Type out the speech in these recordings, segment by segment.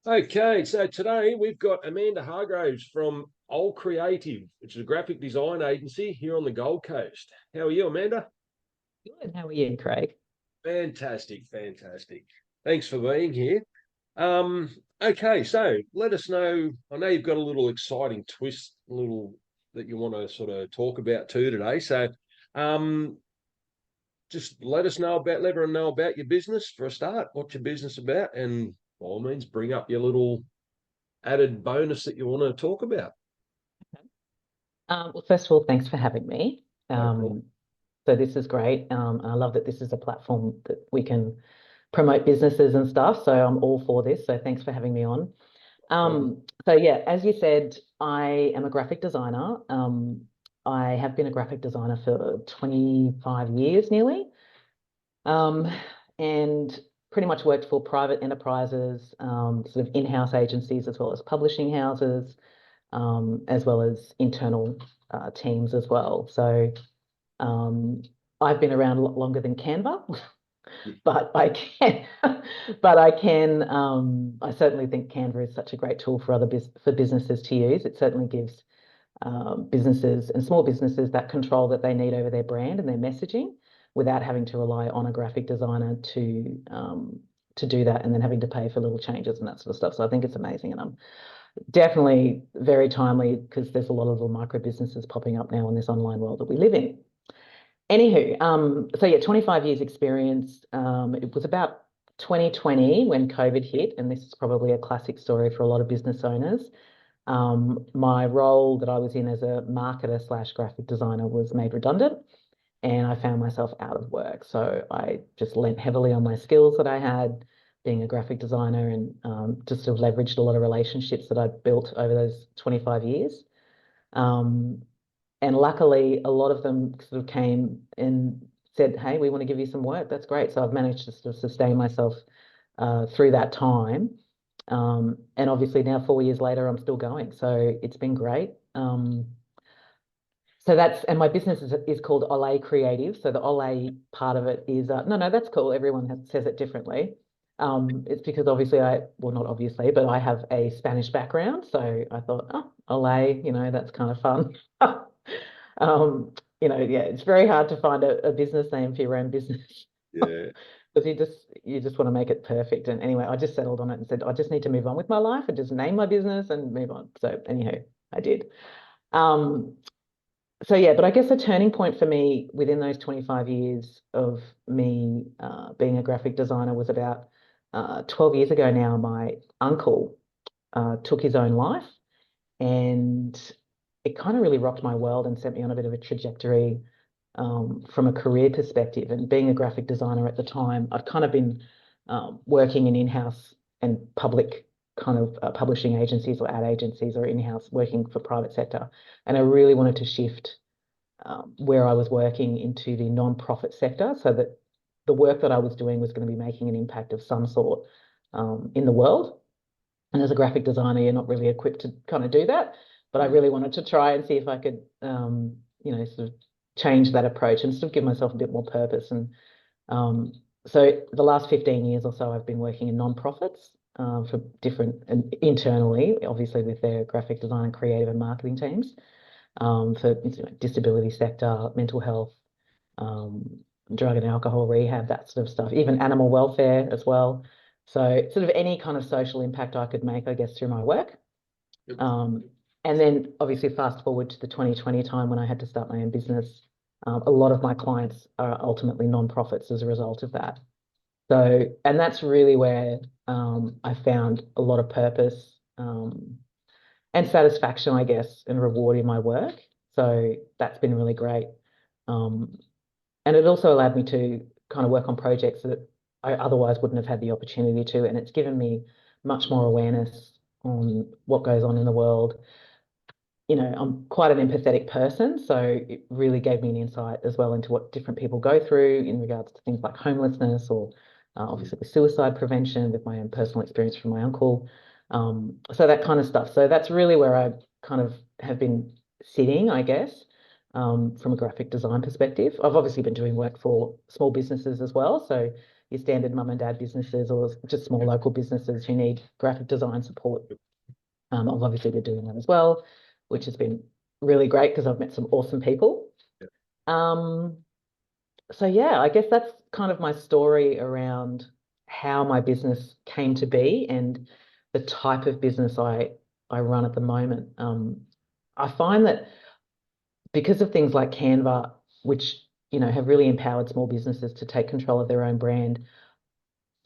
Okay, so today we've got Amanda Hargroves from Old Creative, which is a graphic design agency here on the Gold Coast. How are you, Amanda? Good. How are you, Craig? Fantastic, fantastic. Thanks for being here. Um, okay, so let us know. I know you've got a little exciting twist, a little that you want to sort of talk about too today. So, um, just let everyone know about your business for a start. What's your business about, and by all means, bring up your little added bonus that you want to talk about. Well, first of all, thanks for having me. No problem. So this is great. I love that this is a platform that we can promote businesses and stuff. So I'm all for this. So thanks for having me on. Problem. So yeah, as you said, I am a graphic designer. I have been a graphic designer for 25 years nearly. Um, and pretty much worked for private enterprises, sort of in-house agencies, as well as publishing houses, as well as internal teams as well. So um, I've been around a lot longer than Canva, but I can, I certainly think Canva is such a great tool for for businesses to use. It certainly gives businesses and small businesses that control that they need over their brand and their messaging without having to rely on a graphic designer to do that and then having to pay for little changes and that sort of stuff. So I think it's amazing, and I'm definitely very timely because there's a lot of little micro businesses popping up now in this online world that we live in. Anywho, so yeah, 25 years experience. It was about 2020 when COVID hit, and this is probably a classic story for a lot of business owners. My role that I was in as a marketer slash graphic designer was made redundant, and I found myself out of work. So I just lent heavily on my skills that I had being a graphic designer, and just sort of leveraged a lot of relationships that I'd built over those 25 years. Um, and luckily, a lot of them sort of came and said, "Hey, we want to give you some work." That's great. So I've managed to sort of sustain myself through that time. And obviously now 4 years later, I'm still going. So it's been great. So that's, and my business is called Olay Creative. So the Olay part of it is, no, that's cool. Everyone says it differently. It's because obviously well, not obviously, but I have a Spanish background. So I thought, oh, Olay, that's kind of fun. Yeah, it's very hard to find a business name for your own business. Yeah. Because you just want to make it perfect. And anyway, I just settled on it and said, I just need to move on with my life and just name my business and move on. So anyhow, I did. Um, so yeah, but I guess a turning point for me within those 25 years of me being a graphic designer was about 12 years ago now. My uncle took his own life, and it kind of really rocked my world and sent me on a bit of a trajectory from a career perspective. And being a graphic designer at the time, I'd kind of been working in in-house and public kind of publishing agencies or ad agencies, or in-house working for private sector. And I really wanted to shift where I was working into the non-profit sector, so that the work that I was doing was going to be making an impact of some sort in the world. And as a graphic designer, you're not really equipped to kind of do that. But I Mm. really wanted to try and see if I could, sort of change that approach and sort of give myself a bit more purpose. And so the last 15 years or so, I've been working in non-profits for different, and internally, obviously with their graphic design and creative and marketing teams, for disability sector, mental health, um, drug and alcohol rehab, that sort of stuff, even animal welfare as well. So sort of any kind of social impact I could make, I guess, through my work. Yep. Um, and then obviously fast forward to the 2020 time when I had to start my own business. A lot of my clients are ultimately non-profits as a result of that. So, and that's really where I found a lot of purpose and satisfaction, I guess, and reward in my work. So that's been really great. Um, and it also allowed me to kind of work on projects that I otherwise wouldn't have had the opportunity to. And it's given me much more awareness on what goes on in the world. I'm quite an empathetic person, so it really gave me an insight as well into what different people go through in regards to things like homelessness, or Mm. obviously with suicide prevention, with my own personal experience from my uncle. So that kind of stuff. So that's really where I kind of have been sitting, I guess, from a graphic design perspective. I've obviously been doing work for small businesses as well. So your standard mum and dad businesses or just small local businesses who need graphic design support. I've obviously been doing that as well, which has been really great because I've met some awesome people. So yeah, I guess that's kind of my story around how my business came to be and the type of business I run at the moment. I find that because of things like Canva, which have really empowered small businesses to take control of their own brand,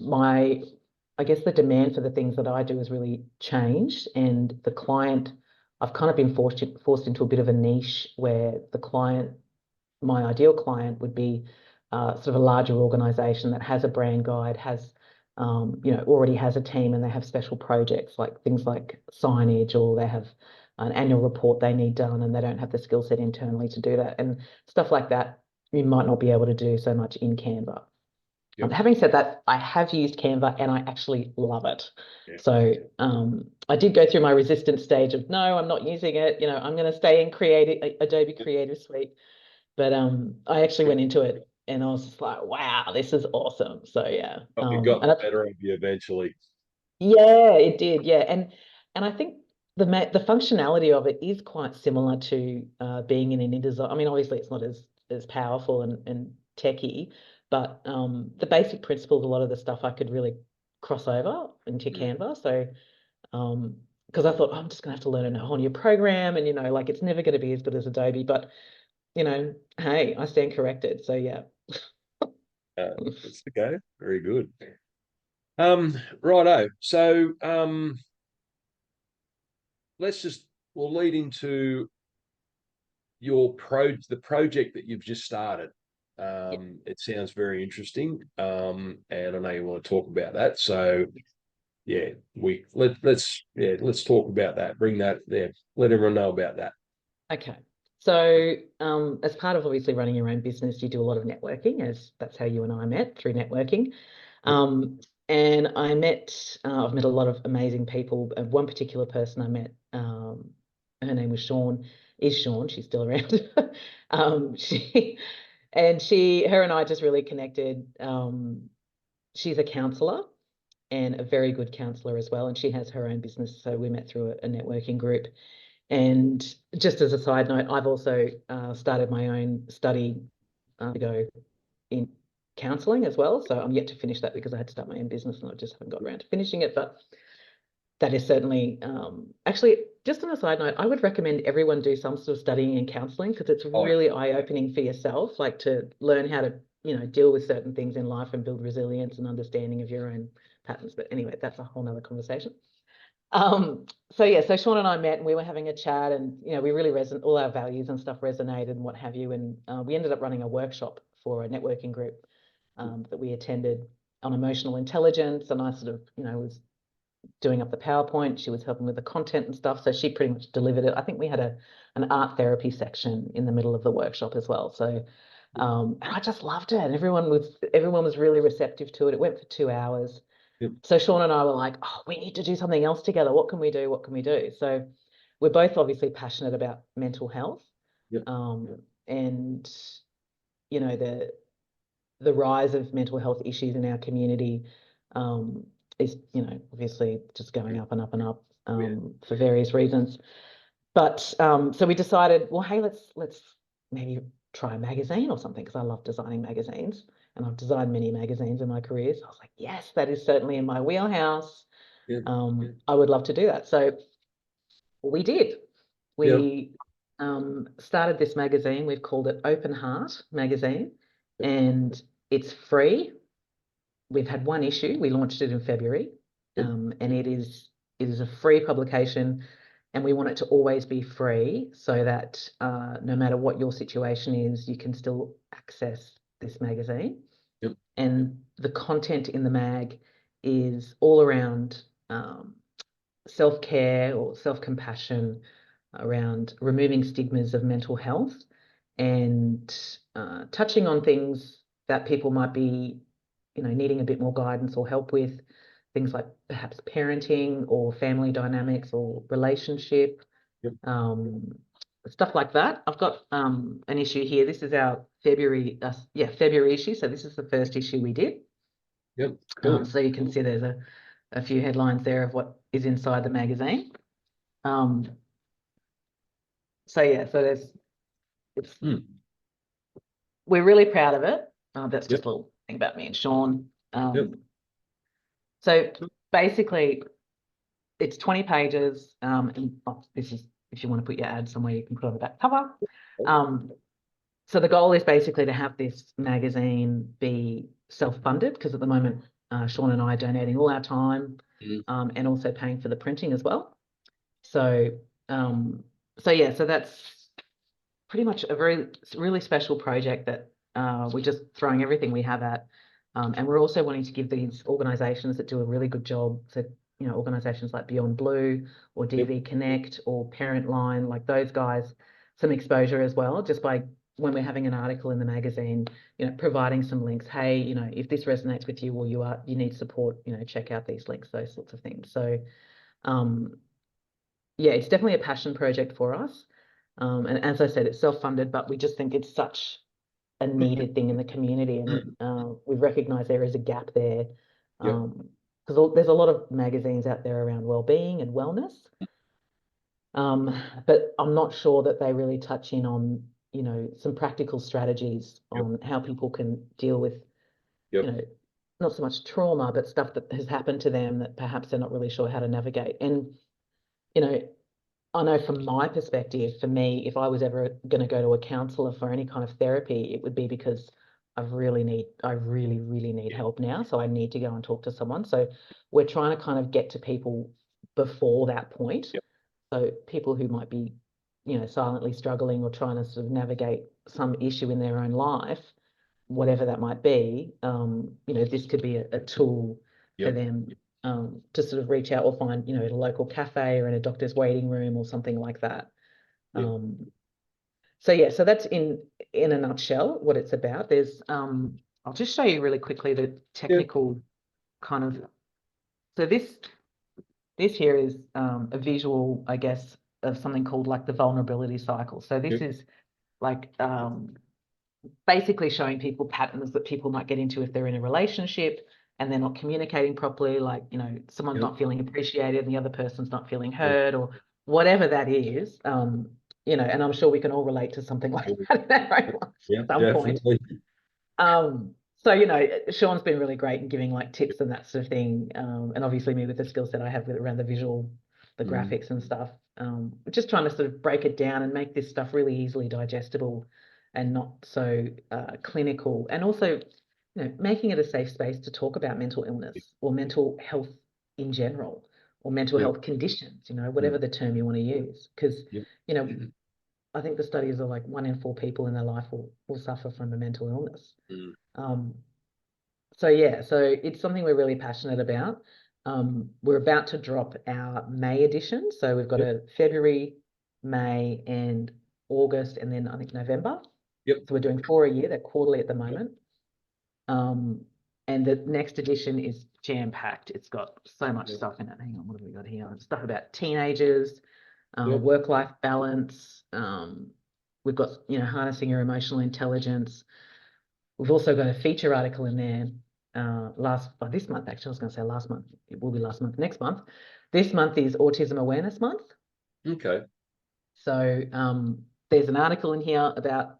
I guess the demand for the things that I do has really changed, and the client, I've kind of been forced into a bit of a niche where the client, my ideal client, would be sort of a larger organization that has a brand guide, has already has a team, and they have special projects like things like signage, or they have an annual report they need done and they don't have the skill set internally to do that, and stuff like that you might not be able to do so much in Canva. Having said that, I have used Canva and I actually love it. So I did go through my resistance stage of, no, I'm not using it. I'm going to stay in Adobe Creative Suite. But I actually went into it and I was just like, wow, this is awesome. So yeah. It got the better of you eventually. Yeah, it did. Yeah. And I think the functionality of it is quite similar to being in an InDesign. I mean, obviously it's not as powerful and techy, but the basic principles, a lot of the stuff I could really cross over into Canva. So because I thought, oh, I'm just gonna have to learn a whole new program, and like it's never going to be as good as Adobe, but hey, I stand corrected. So yeah. That's okay. Very good. Righto. So we'll lead into the project that you've just started. It sounds very interesting. And I know you want to talk about that. So yeah, let's talk about that. Bring that there. Let everyone know about that. Okay. So as part of obviously running your own business, you do a lot of networking, as that's how you and I met, through networking. And I've met a lot of amazing people. One particular person I met, her name was Sean, she's still around. Her and I just really connected. She's a counselor and a very good counselor as well. And she has her own business. So we met through a networking group. And just as a side note, I've also started my own study to go in counselling as well. So I'm yet to finish that because I had to start my own business and I just haven't got around to finishing it. But that is certainly, actually, just on a side note, I would recommend everyone do some sort of studying in counselling because it's really eye-opening for yourself, like to learn how to, deal with certain things in life and build resilience and understanding of your own patterns. But anyway, that's a whole nother conversation. So yeah, so Sean and I met and we were having a chat, and we really all our values and stuff resonated and what have you, and we ended up running a workshop for a networking group that we attended on emotional intelligence, and I sort of was doing up the PowerPoint, she was helping with the content and stuff, so she pretty much delivered it. I think we had an art therapy section in the middle of the workshop as well, so and I just loved it, and everyone was really receptive to it. It went for 2 hours. So Sean and I were like, oh, we need to do something else together. What can we do? What can we do? So we're both obviously passionate about mental health. And the rise of mental health issues in our community is obviously just going up and up and up for various reasons. But so we decided, well, hey, let's maybe try a magazine or something, because I love designing magazines and I've designed many magazines in my career. So I was like, yes, that is certainly in my wheelhouse. I would love to do that. So we did. We started this magazine. We've called it Open Heart Magazine, and it's free. We've had one issue. We launched it in February, and it is a free publication, and we want it to always be free so that no matter what your situation is, you can still access this magazine. And the content in the mag is all around self-care or self-compassion, around removing stigmas of mental health, and touching on things that people might be needing a bit more guidance or help with, things like perhaps parenting or family dynamics or relationship, stuff like that. I've got an issue here. This is our February issue. So this is the first issue we did. Yep. Cool. So you can see there's a few headlines there of what is inside the magazine. So yeah, so it's we're really proud of it. That's just a little thing about me and Sean. So basically, it's 20 pages, and this is, if you want to put your ad somewhere, you can put it on the back cover. So the goal is basically to have this magazine be self-funded, because at the moment, Sean and I are donating all our time, and also paying for the printing as well. So, yeah, so that's pretty much a really special project that we're just throwing everything we have at. And we're also wanting to give these organisations that do a really good job, so, you know, organisations like Beyond Blue or DV Connect or Parent Line, like those guys, some exposure as well, just by, when we're having an article in the magazine, you know, providing some links. Hey, you know, if this resonates with you, or you need support, you know, check out these links, those sorts of things. So, yeah, it's definitely a passion project for us. And as I said, it's self-funded, but we just think it's such a needed thing in the community, and we recognise there is a gap there, because there's a lot of magazines out there around well-being and wellness, but I'm not sure that they really touch in on, you know, some practical strategies on how people can deal with, you know, not so much trauma, but stuff that has happened to them that perhaps they're not really sure how to navigate. And, you know, I know from my perspective, for me, if I was ever going to go to a counsellor for any kind of therapy, it would be because I really, really need help now. So I need to go and talk to someone. So we're trying to kind of get to people before that point. So people who might be, you know, silently struggling or trying to sort of navigate some issue in their own life, whatever that might be, you know, this could be a tool for them, to sort of reach out or find, you know, at a local cafe or in a doctor's waiting room or something like that. So yeah, so that's in a nutshell what it's about. There's I'll just show you really quickly the technical kind of. So this here is a visual, I guess, of something called like the vulnerability cycle. So this is like basically showing people patterns that people might get into if they're in a relationship and they're not communicating properly, like, you know, someone's not feeling appreciated and the other person's not feeling heard, or whatever that is, you know, and I'm sure we can all relate to something like that in our own lives at some point. So, you know, Sean's been really great in giving like tips and that sort of thing, and obviously me with the skill set I have with around the visual, the graphics and stuff, just trying to sort of break it down and make this stuff really easily digestible and not so clinical, and also, you know, making it a safe space to talk about mental illness or mental health in general, or mental health conditions, you know, whatever the term you want to use, because, you know, I think the studies are like 1 in 4 people in their life will suffer from a mental illness. So yeah, so it's something we're really passionate about. We're about to drop our May edition. So we've got a February, May, and August, and then I think November. So we're doing 4 a year. They're quarterly at the moment. And the next edition is jam-packed. It's got so much stuff in it. Hang on, what have we got here? Stuff about teenagers, work-life balance. We've got, you know, harnessing your emotional intelligence. We've also got a feature article in there this month, actually. I was going to say last month. It will be last month. Next month. This month is Autism Awareness Month. Okay. So there's an article in here about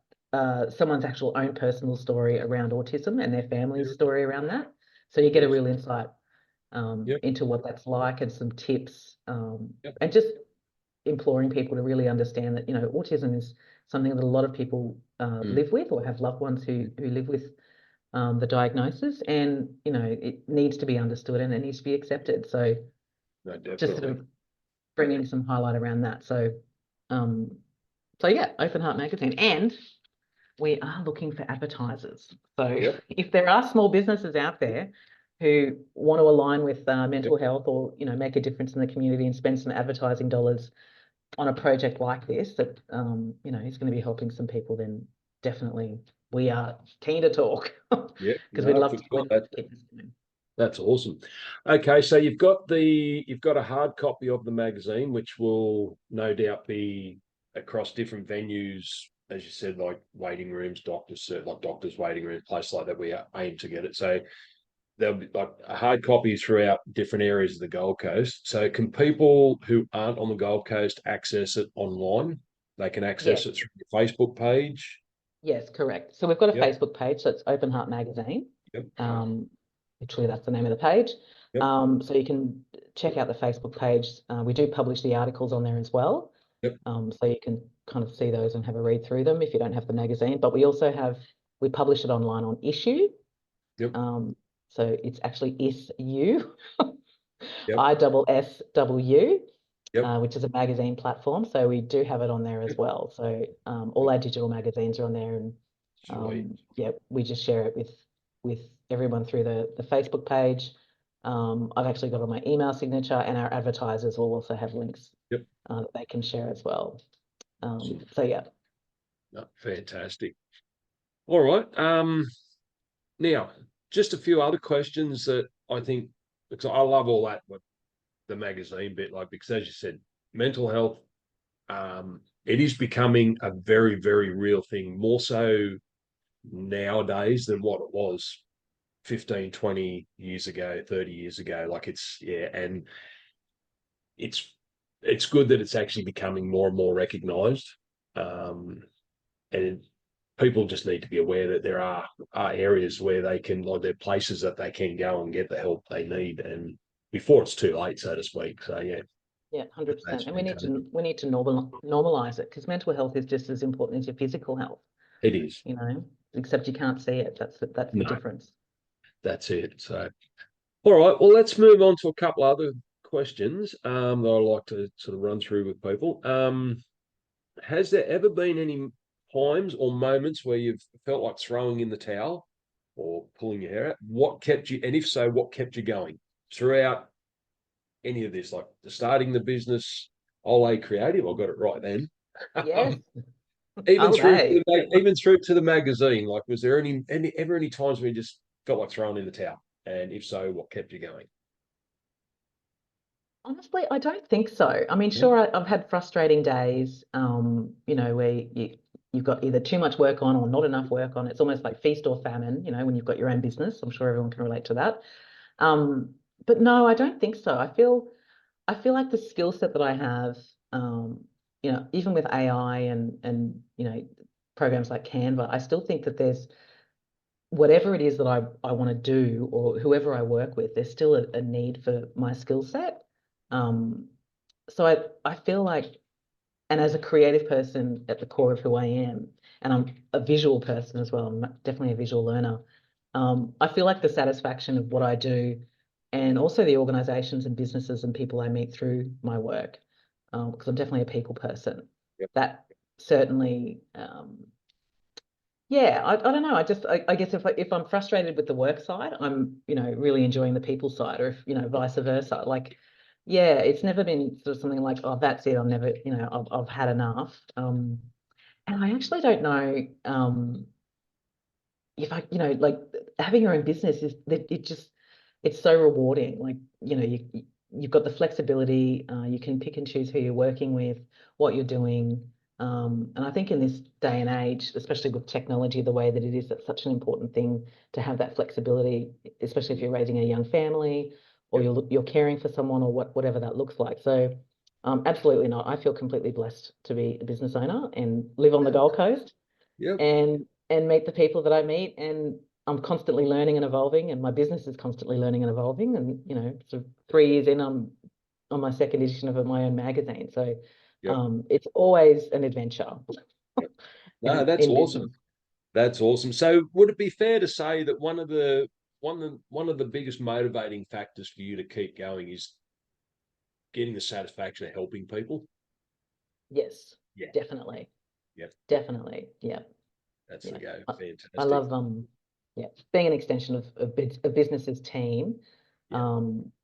someone's actual own personal story around autism and their family's story around that. So you get a real insight into what that's like, and some tips, and just imploring people to really understand that, you know, autism is something that a lot of people live with, or have loved ones who live with the diagnosis, and, you know, it needs to be understood and it needs to be accepted. So just sort of bringing some highlight around that. So yeah, Open Heart Magazine, and we are looking for advertisers. So if there are small businesses out there who want to align with mental health, or, you know, make a difference in the community and spend some advertising dollars on a project like this that, you know, is going to be helping some people, then definitely we are keen to talk. Because we'd love to keep this going. That's awesome. Okay, so you've got a hard copy of the magazine, which will no doubt be across different venues, as you said, like waiting rooms, doctors' waiting rooms, places like that. We aim to get it. So there'll be like hard copies throughout different areas of the Gold Coast. So can people who aren't on the Gold Coast access it online? They can access Yes, it through your Facebook page. yes, correct. So we've got a Yep, Facebook page, so it's Open Heart Magazine. yep, Literally, that's the name of the page. yep, So you can check out the Facebook page. We do publish the articles on there as well. yep, So you can kind of see those and have a read through them if you don't have the magazine. But we publish it online on Issue. yep, Um, so it's actually ISU, yep, ISSW, yep, which is a magazine platform. So we do have it on there as yep. well. So all our digital magazines are on there, and Sweet. yeah, we just share it with everyone through the Facebook page. I've actually got on my email signature, and our advertisers will also have links Yep. that they can share as well. Awesome. So yeah. No, fantastic. All right. Now, just a few other questions that I think, because I love all that, what the magazine bit, like, because as you said, mental health, it is becoming a very, very real thing, more so nowadays than what it was 15, 20 years ago, 30 years ago. Like it's, yeah, and it's it's good that it's actually becoming more and more recognized. And people just need to be aware that there are areas where they can, like, there are places that they can go and get the help they need, and before it's too late, so to speak. So yeah, Yeah, that's 100%. And fantastic. we need to normalize it, because mental health is just as important as your physical health, It is. except you can't see it. That's the No, difference. that's it. So all right, well, let's move on to a couple other questions that I like to sort of run through with people. Has there ever been any times or moments where you've felt like throwing in the towel or pulling your hair out? What kept you, and if so, what kept you going throughout any of this? Like starting the business, Ole Creative, I got it right then. Yes. Even Oh, through hey. even through to the magazine. Like, was there any times where you just felt like throwing in the towel? And if so, what kept you going? Honestly, I don't think so. I mean, Yeah, sure, I've had frustrating days, where you've got either too much work on or not enough work on. It's almost like feast or famine, when you've got your own business. I'm sure everyone can relate to that. Um, but no, I don't think so. I feel like the skill set that I have, even with AI and programs like Canva, I still think that there's whatever it is that I want to do, or whoever I work with, there's still a need for my skill set. Um, so I feel like, and as a creative person at the core of who I am, and I'm a visual person as well, I'm definitely a visual learner. I feel like the satisfaction of what I do, and also the organizations and businesses and people I meet through my work, because I'm definitely a people person, yep, that certainly, yeah, I don't know. I guess if I'm frustrated with the work side, I'm, really enjoying the people side, or if, vice versa. Like, yeah, it's never been sort of something like, oh, that's it. I'm never, I've had enough. And I actually don't know, if I, like, having your own business is that it's so rewarding. Like, you've got the flexibility, you can pick and choose who you're working with, what you're doing. And I think in this day and age, especially with technology, the way that it is, that's such an important thing to have that flexibility, especially if you're raising a young family, or yep, you're caring for someone, or whatever that looks like. So, absolutely not. I feel completely blessed to be a business owner and live on the Gold Coast, yep, and meet the people that I meet, and I'm constantly learning and evolving, and my business is constantly learning and evolving. And sort of 3 years in, I'm on my second edition of my own magazine. So yep, it's always an adventure yep. No, that's in awesome. business. That's awesome. So, would it be fair to say that one of the biggest motivating factors for you to keep going is getting the satisfaction of helping people? Yes, Yeah, definitely, yeah, definitely. Yeah, that's the yeah. go. I Fantastic. love yeah, being an extension of a business's team, Yeah,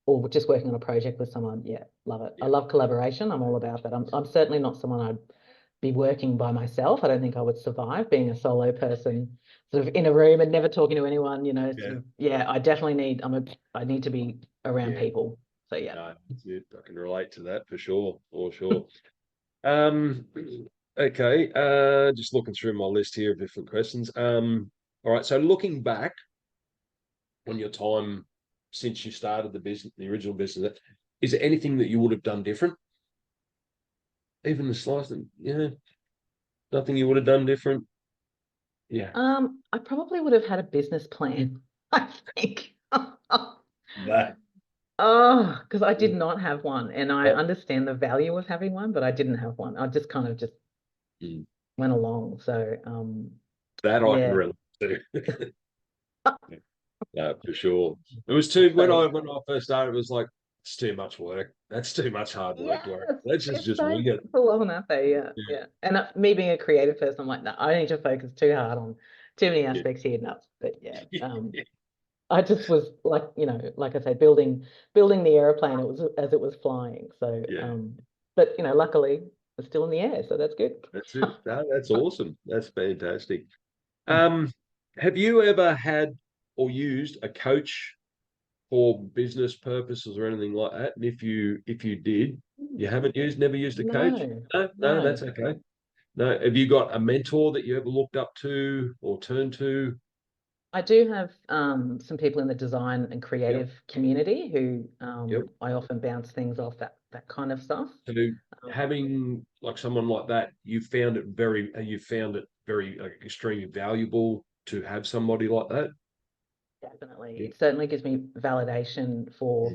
or just working on a project with someone. Yeah, love it. I yeah, love collaboration. I'm all about that. I'm certainly not someone I'd be working by myself. I don't think I would survive being a solo person, sort of in a room and never talking to anyone. yeah, Yeah. I definitely I need to be around yeah. people. So yeah. No, that's it. I can relate to that for sure, for sure. Um, okay. Just looking through my list here of different questions. All right. So looking back, on your time since you started the business, the original business, is there anything that you would have done different? Even the slice, nothing you would have done different. Yeah. I probably would have had a business plan, I think. That. Oh, because I did not have one, and I understand the value of having one, but I didn't have one. I just kind of just went along. So, that I can yeah. relate to. No, for sure. It was too when I first started, it was like it's too much work. That's too much hard work. Yes, Let's it's just so wing it. full on, aren't they? Yeah, Yeah. yeah. And me being a creative person, I'm like, no, I don't need to focus too hard on too many aspects here. No, but yeah, I just was like, like I say, building the airplane. It was as it was flying. So, Yeah. but luckily it's still in the air, so that's good. That's it. No, that's awesome. That's fantastic. Have you ever had or used a coach for business purposes or anything like that? And if you did, you haven't never used a coach? No, No, no. that's okay. No, have you got a mentor that you ever looked up to or turned to? I do have some people in the design and Yep. creative community who Yep. I often bounce things off, that kind of stuff. So having like someone like that, you found it very extremely valuable to have somebody like that. Definitely. Yeah. It certainly gives me validation for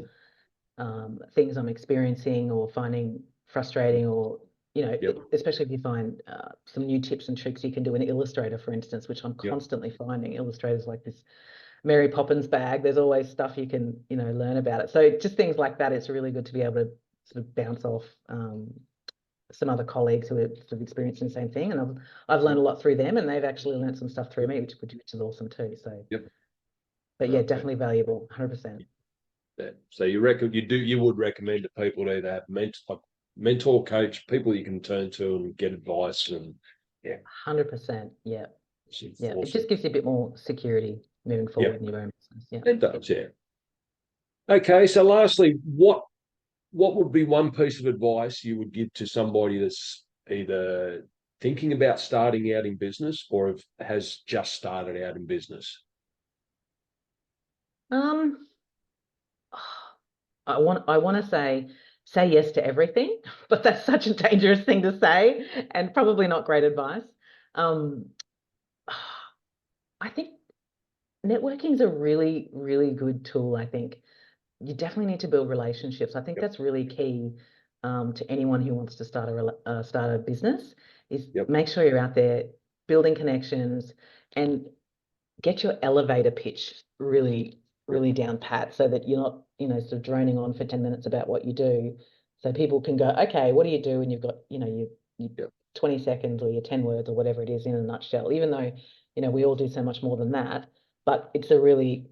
things I'm experiencing or finding frustrating, or, Yep. especially if you find some new tips and tricks you can do in Illustrator, for instance, which I'm Yep. constantly finding. Illustrator's like this Mary Poppins bag. There's always stuff you can, learn about it. So just things like that, it's really good to be able to sort of bounce off some other colleagues who are sort of experiencing the same thing. And I've learned a lot through them, and they've actually learned some stuff through me, which is awesome too. So, Yep. but yeah, Okay. definitely valuable, 100%. Yeah. So you would recommend to people to either have mentor, coach, people you can turn to and get advice, and yeah, 100%. Yeah. Yeah. It awesome. just gives you a bit more security moving Yeah, forward in your own business. Yeah. it does. Yeah. Okay. So lastly, what would be one piece of advice you would give to somebody that's either thinking about starting out in business or has just started out in business? Um, I want to say yes to everything, but that's such a dangerous thing to say and probably not great advice. Um, I think networking is a really, really good tool. I think you definitely need to build relationships. I think Yep. that's really key to anyone who wants to start a business. Is Yep. make sure you're out there building connections and get your elevator pitch really, Yep. really down pat, so that you're not, sort of droning on for 10 minutes about what you do. So people can go, okay, what do you do? And you've got, your Yep. 20 seconds or your 10 words or whatever it is in a nutshell, even though, we all do so much more than that. But it's a really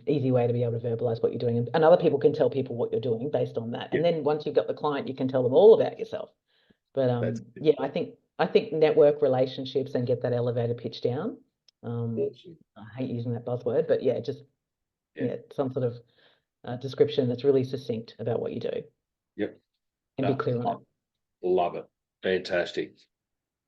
easy way to be able to verbalize what you're doing. And other people can tell people what you're doing based on that. And Yep. then once you've got the client, you can tell them all about yourself. But That's yeah, I think network relationships and get that elevator pitch down. awesome. I hate using that buzzword, but yeah, just Yeah. some sort of description that's really succinct about what you do Yep. and be clear on it. Love it. Fantastic.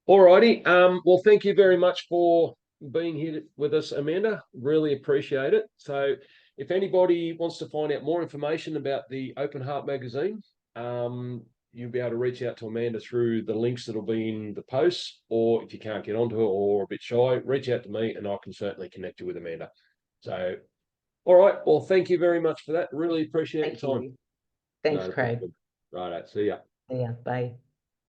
All righty. Well, thank you very much for being here with us, Amanda. Really appreciate it. So if anybody wants to find out more information about the Open Heart magazine, you'll be able to reach out to Amanda through the links that'll be in the posts, or if you can't get onto it or a bit shy, reach out to me and I can certainly connect you with Amanda. So, all right. Well, thank you very much for that. Really appreciate Thank your time. you. Thanks, No Craig. problem. Right. See ya. Yeah, bye.